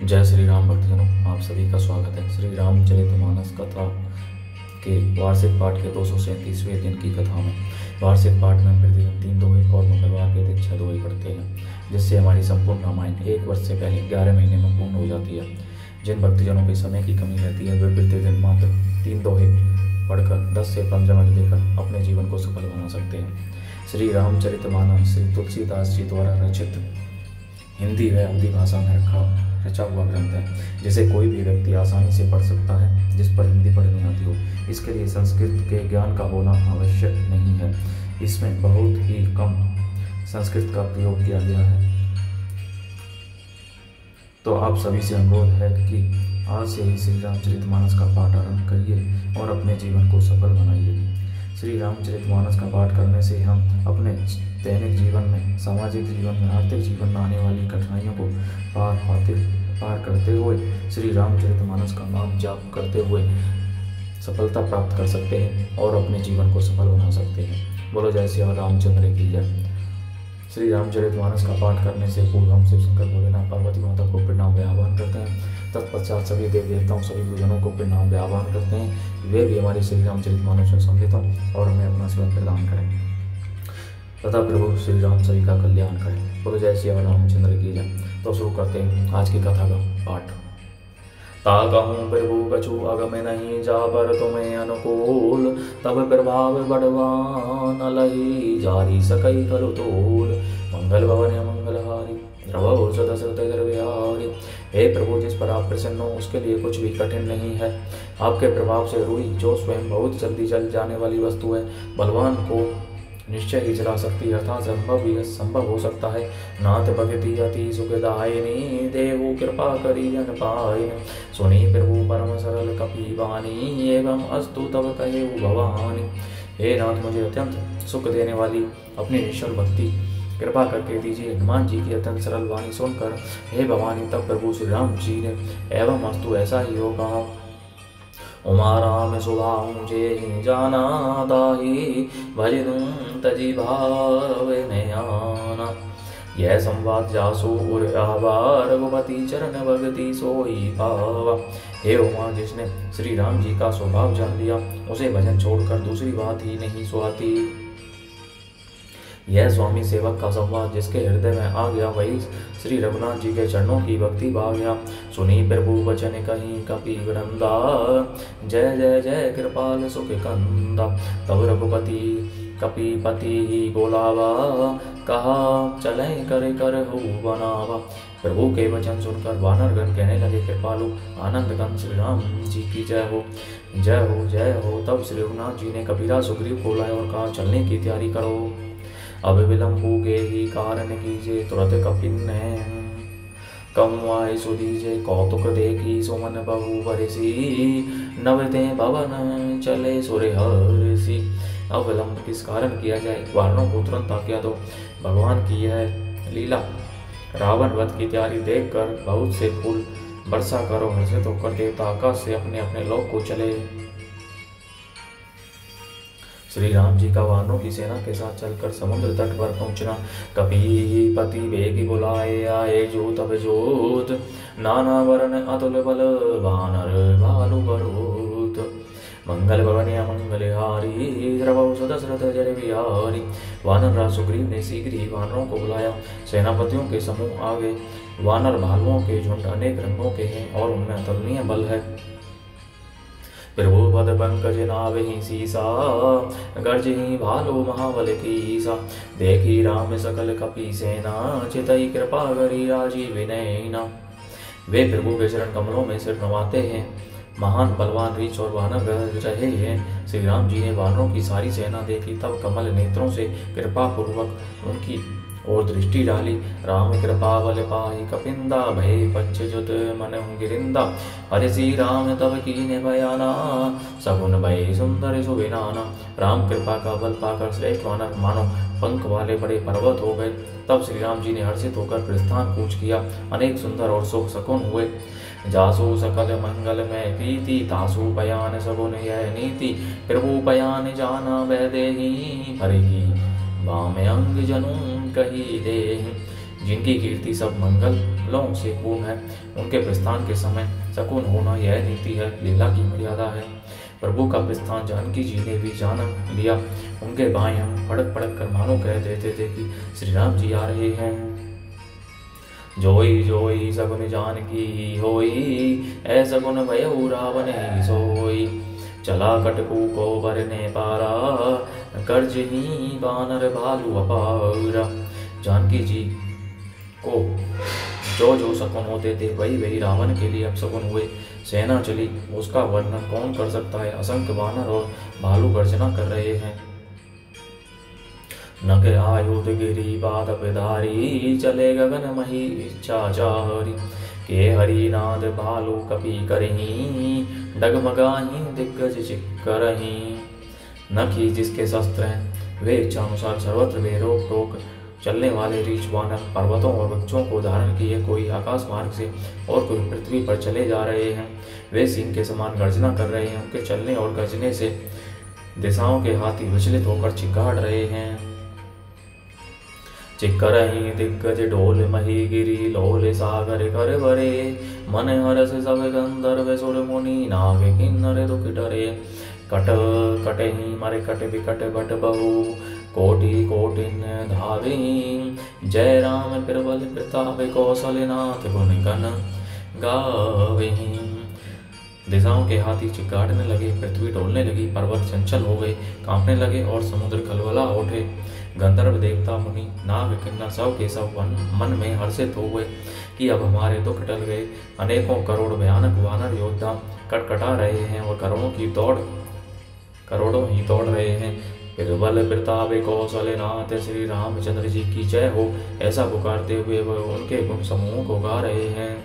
जय श्री राम भक्तजनों, आप सभी का स्वागत है। श्री रामचरितमानस कथा के वार्षिक पाठ के 237वें दिन की कथा में। वार्षिक पाठ में प्रतिदिन 3 दोहे और मंगलवार के दिन 6 दोहे पढ़ते हैं, जिससे हमारी संपूर्ण रामायण 1 वर्ष से पहले 11 महीने में पूर्ण हो जाती है। जिन भक्तजनों के समय की कमी रहती है वे प्रतिदिन मात्र 3 दोहे पढ़कर 10 से 15 मिनट देकर अपने जीवन को सफल बना सकते हैं। श्री रामचरितमानस श्री तुलसीदास जी द्वारा रचित हिंदी व अवधी भाषा में रचा हुआ ग्रंथ है, जिसे कोई भी व्यक्ति आसानी से पढ़ सकता है जिस पर हिंदी पढ़नी आती हो। इसके लिए संस्कृत के ज्ञान का होना आवश्यक नहीं है। इसमें बहुत ही कम संस्कृत का प्रयोग किया गया है। तो आप सभी से अनुरोध है कि आज से ही श्री रामचरितमानस का पाठ आरंभ करिए और अपने जीवन को सफल बनाइए। श्री रामचरितमानस का पाठ करने से हम अपने दैनिक जीवन में, सामाजिक जीवन में, आर्थिक जीवन में आने वाली कठिनाइयों को पार करते हुए श्री रामचरितमानस का नाम जाप करते हुए सफलता प्राप्त कर सकते हैं और अपने जीवन को सफल बना सकते हैं। बोलो जय श्री रामचंद्र की जय। श्री रामचरितमानस का पाठ करने से पूर्व हम शिव शंकर भोलेनाथ पार्वती माता को प्रणाम व आह्वान करते हैं। तत्पश्चात सभी देव देवताओं, सभी गुरुजनों को प्रणाम व आह्वान करते हैं। वे भी हमारे श्री रामचरितमानस में सम्मिलित हों और हमें अपना सेवन प्रदान करें तथा प्रभु श्री राम सभी का कल्याण करें। बोलो जय श्री रामचंद्र की जय। तो शुरू करते हैं आज की कथा का पाठ। ताकहूँ प्रभु कछु अगम नहीं, जा पर तुम्हें अनुकूल, तब प्रभाव बढ़वान लही, जारी सकई करु तोल। मंगल भवन मंगलहारी, द्रवो सदसरत विहारी। हे प्रभु, जिस पर आप प्रसन्न हो उसके लिए कुछ भी कठिन नहीं है। आपके प्रभाव से रुई, जो स्वयं बहुत जल्दी जल जाने वाली वस्तु है, बलवान को निश्चय ही चला सकती है, अर्थात संभव हो सकता है। नाथ भगति अति सुखदायिनी, देवो कृपा करी जन पायिन। सुनी प्रभु परम सरल कपि वाणी, एवं अस्तु तब कहे भवानी। हे नाथ, मुझे अत्यंत सुख देने वाली अपनी निश्चल भक्ति कृपा करके दीजिए। हनुमान जी की अत्यंत सरल वाणी सुनकर हे भवानी तब प्रभु श्री राम जी ने एवं अस्तु ऐसा ही होगा। उमा राम सुभाऊ जे जाना, दाही भजन तजी भाव में आना। यह संवाद जासु उर आवा, रघुपति चरण भगति सोई पावा। हे उमा, जिसने श्री राम जी का स्वभाव जान लिया उसे भजन छोड़कर दूसरी बात ही नहीं सुहाती। यह स्वामी सेवक का संवाद जिसके हृदय में आ गया, वही श्री रघुनाथ जी के चरणों की भक्ति भाव गया। सुनी प्रभु वचन कहीं कपि वृंदा, जय जय जय कृपाल सुख कंदा। तब रघुपति कपिपति ही बोलावा, कहा चले कर हो बनावा। प्रभु के वचन सुनकर वानरगण कहने लगे, कृपालु आनंद गण श्री राम जी की जय हो, जय हो, जय हो। तब श्री रघुनाथ जी ने कबीरा सुग्रीव को बुलाया और कहा, चलने की तैयारी करो, अब विलंबु के ही कारण कीजिए। तुरंत कपिन ने कमवाय सुदीजे, कौतुक देखी सुमन बहु बरसी। नवते भवन चले सुरे हर्षि। अब विलंब किस कारण किया जाए, वानरों को तुरंत आज्ञा दो। भगवान की यह लीला रावण वध की तैयारी देखकर बहुत से फूल वर्षा करो। हर्षित होकर देवता आकाश से अपने अपने लोक को चले। श्री राम जी का वानरों की सेना के साथ चलकर समुद्र तट पर पहुंचना। कपिपति बेगी बुलाए, आए जोत अब जोत, नाना वरण अतुल बल, वानर भालु बरोत। मंगल भवन मंगलहारी, द्रवौ सदसरथ जय विहारी। वानर राज सुग्रीव ने शीघ्र ही वानरों को बुलाया। सेनापतियों के समूह आगे वानर भालुओं के झुंड अनेक रंगों के हैं और उनमें अतुलनीय बल है। प्रभु पद पंकज नावहि सीसा, गर्जहि भालु महाबल कीसा। देखी राम सकल कपि सेना, चितई कृपा करी राजीव नैना। वे प्रभु के चरण कमलों में सिर नवाते हैं। महान बलवान रीछ और वानर गरज रहे हैं। श्री राम जी ने वानरों की सारी सेना देखी, तब कमल नेत्रों से कृपा पूर्वक उनकी और दृष्टि डाली। राम कृपा बल पाहि कपिंदा, भय पंचजुत मन गिरिंदा। हरि श्री राम तब कीने बयाना, सगुन भय सुंदर सुविनाना। राम कृपा का बल पाकर श्रेष्ठ वानर मानो पंख वाले बड़े पर्वत हो गए। तब श्री राम जी ने हर्षित होकर प्रस्थान कूच किया। अनेक सुंदर और शोक सकुन हुए। जासु सकल मंगल में प्रीति, तासु पयान सगुन यह नीति। प्रभु पयान जाना वह देही, हरि की वाम अंग जनू कही दे। जिनकी कीर्ति सब मंगलों से पूर्ण है, उनके प्रस्थान के समय शकुन होना यह नीति है, लीला की मर्यादा है। प्रभु का प्रस्थान जानकी जी ने भी जान लिया। उनके बाएं अंग फड़क फड़क कर मानो कह देते थे कि श्री राम जी आ रहे हैं। जोई जोई सगुन जानकी होई, ऐसा गुण भयउ रावण ही सोई। चला कटकू को बरने पारा, गर्ज ही बानर भालू अपारा। जानकी जी को जो जो शकुन होते थे वही वही रावण के लिए अपशकुन हुए। सेना चली, उसका वर्णन कौन कर सकता है। असंख्य बानर और भालू गर्जना कर रहे हैं। नग आयुध गिरी पाद पिधारी, चले गगन मही इच्छाचारी। के हरिनाद भालू कपि करही, डगमगाही दिग्गज चिक्करही। नखी जिसके शस्त्र हैं वे इच्छानुसार सर्वत्र बेरोक टोक चलने वाले रीछ वानर पर्वतों और वृक्षों को धारण किए, कोई आकाश मार्ग से और कोई पृथ्वी पर चले जा रहे हैं। वे सिंह के समान गर्जना कर रहे हैं। उनके चलने और गर्जने से दिशाओं के हाथी विचलित होकर चिक्काड़ रहे हैं। चिक्करही दिग्गज ढोल मही गिरी, लोल सागर कर बरे। मन हरस सब गंधर्व सुर मुनि, नाग किन्नर दुख डरे। कट कटहि मरे कट विकट बट बहु, कोटि कोटिन धावी। जय राम प्रबल प्रताप कौशलनाथ, गुण गण गावहीं। दिशाओं के हाथी चिक्काड़ने लगे, पृथ्वी डोलने लगी, पर्वत चंचल हो गए, कांपने लगे और समुद्र खलबला उठे। गंधर्व देवता मुनि नाग किन्नर सब के सब मन में हर्षित हो गए कि अब हमारे दुख टल गए। अनेकों करोड़ भयानक वानर योद्धा कटकटा रहे हैं और करोड़ों ही दौड़ रहे हैं। प्रबल प्रताप कौशलनाथ, श्री रामचंद्र जी की जय हो, ऐसा पुकारते हुए वह उनके गुण समूह को गा रहे हैं।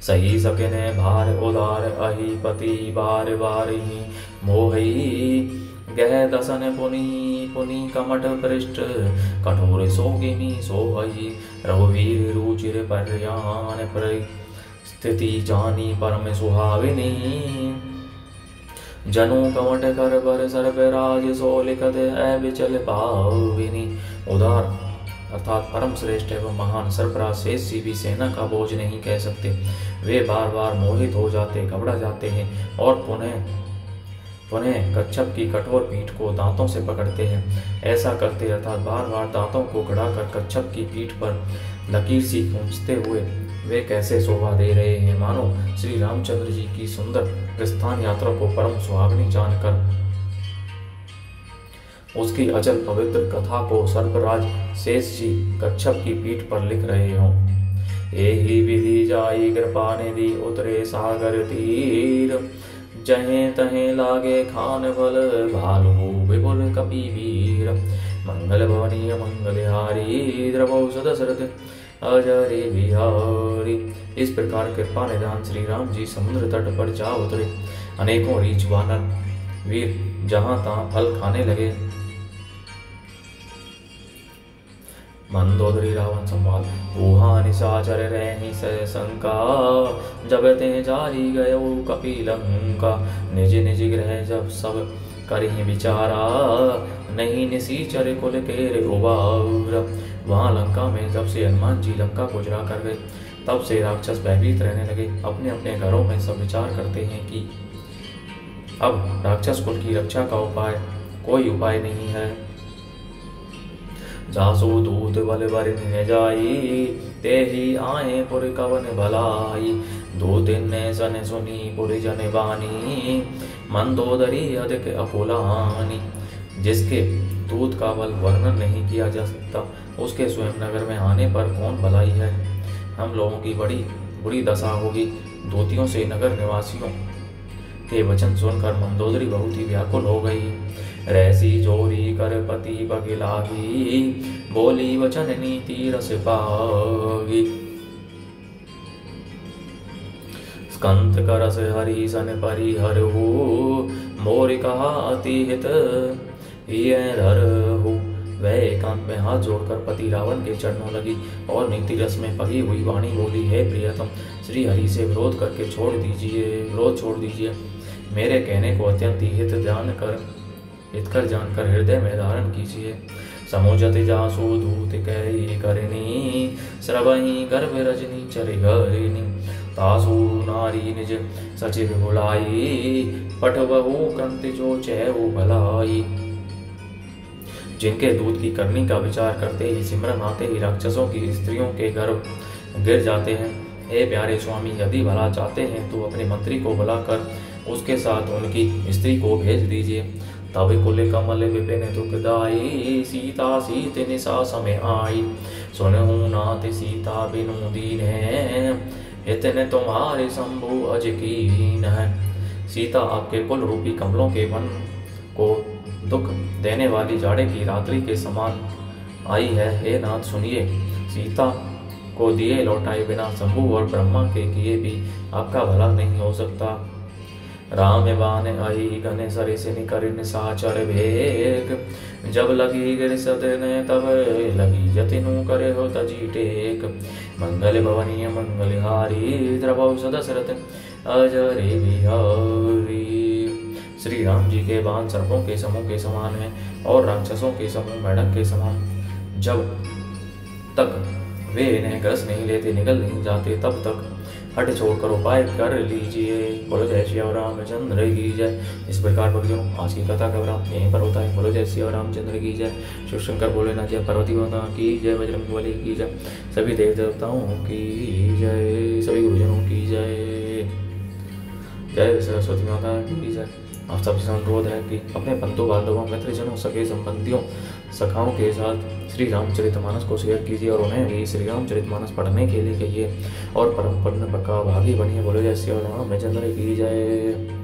सही सकने भार उदार, अहि पति बार बारी। मोहि गह दसन पुनि पुनि कमट पृष्ठ, कठोर सोगिनी सोहई। रघुवीर रुचिर पर्यान परिस्थिति, जानी परम सुहाविनी। जनु कमट कर बर सर्पराज, सो लिखत अविचल पाविनी। उदार अर्थात परम श्रेष्ठ एवं महान सर्पराज शेष जी भी सेना का बोझ नहीं कह सकते। वे बार बार मोहित हो जाते, घबरा जाते हैं और पुनः कच्छप की कठोर पीठ को दांतों से पकड़ते हैं। ऐसा करते अर्थात बार बार दांतों को गड़ाकर कच्छप की पीठ पर लकीर सी खींचते हुए वे कैसे शोभा दे रहे हैं, मानो श्री रामचंद्र जी की सुंदर प्रस्थान यात्रा को परम सुहावनी जानकर उसकी अचल पवित्र कथा को सर्पराज शेष जी कच्छप की पीठ पर लिख रहे हों। एहि विधि जाई कृपा निधि, उतरे सागर तीर। जहे तहे लागे खान बल, भालू विपुल कपि वीर। मंगल भवनीय मंगलहारी, द्रवौ सदशरथ अजरे बिहारी। इस प्रकार कृपा निधान श्री राम जी समुद्र तट पर जा उतरे। अनेकों रीछ वानर वीर जहां तहां फल खाने लगे। मंदोदरी रावण संवाद। ऊहा निशाचर रही शंका, जब ते जारी गयो कपिलंका। निज निज गृह जब सब करहि विचारा, नहीं निशाचर कुल केर उबारा। वहां लंका में जब से हनुमान जी लंका को जला कर गए, तब से राक्षस भयभीत रहने लगे। अपने अपने घरों में सब विचार करते हैं कि अब राक्षस कुल की रक्षा का कोई उपाय नहीं है। जासु दूत बल बरने जाई, ते ही आए पुर कवन भलाई। दूतिन ने सन सुनी पुर जन बानी, मंदोदरी अधिक अकुलानी। जिसके दूत का बल वर्णन नहीं किया जा सकता, उसके स्वयं नगर में आने पर कौन भलाई है। हम लोगों की बड़ी बुरी दशा होगी। दूतियों से नगर निवासियों के वचन सुनकर मंदोदरी बहुत ही व्याकुल हो गई। रहसी जोरी कर पति बगिलागी, बोली वचन नीति रस पागी। स्कंत करस हरि सन परिहरहु, मोर कहा अति हित ये धरहु। वह एकांत में हाथ जोड़कर पति रावण के चरणों लगी और नीति रस में पगी हुई वाणी बोली, हे प्रियतम, श्री हरि से विरोध करके विरोध छोड़ दीजिए। मेरे कहने को अत्यंत हितकर जानकर हृदय में धारण कीजिए। समुझत जासु दूत कहि करनी, श्रवहि गर्भ रजनी चरि घरिनी। तासु नारी निज सचिव बुलाई, पठबहु कंति जो चैऊ भलाई। जिनके दूध की करनी का विचार करते ही सिमरन आते ही राक्षसों की स्त्रियों के गर्भ गिर जाते हैं। हे प्यारे स्वामी, यदि भला चाहते हैं तो अपने मंत्री को बुलाकर उसके साथ उनकी स्त्री को भेज दीजिए। तब कुल कमल विपिन दुखदाई, सीता सीत निशा समय आई। सुनहु नाथ सीता बिनु दीन है, इतने तुम्हारे शंभु अज कीन है। सीता आपके कुल रूपी कमलों के वन को दुख देने वाली जाड़े की रात्रि के समान आई है। हे नाथ सुनिए, सीता को दिए लौटाए बिना शंभु और ब्रह्मा के किए भी आपका भला नहीं हो सकता। राम बान आई घने सरिस निकरिन साचर भेक, जब लगी गिर सदन तब लगी जतिनु करे हो तजी टेक। मंगल भवनीय मंगलहारी, द्रवौ सदशरथ अजरे बिहारी। श्री राम जी के बाण सर्पों के समूह के समान है और राक्षसों के समूह मेढक के समान। जब तक वे इन्हें ग्रस नहीं लेते, निगल नहीं जाते, तब तक हट छोड़कर उपाय कर लीजिए। बोलो जय श्री रामचंद्र की जय। इस प्रकार भक्तों, आज की कथा का विराम यहीं पर होता है। बोलो जय श्री रामचंद्र की जय। शिव शंकर भोलेनाथ जय, पार्वती माता की जय, बजरंग बली की जय, सभी देव देवताओं की जय, सभी गुरुजनों की जय, जय सरस्वती माता की जय। आप सबसे अनुरोध है कि अपने बंधु बांधवों, मित्रजनों, सगे संबंधियों, सखाओं के साथ श्री रामचरितमानस को शेयर कीजिए और उन्हें भी श्री रामचरितमानस पढ़ने के लिए कहिए और परम पुण्य का भागी बनिए। बोलो जय श्री रामचंद्र की जय।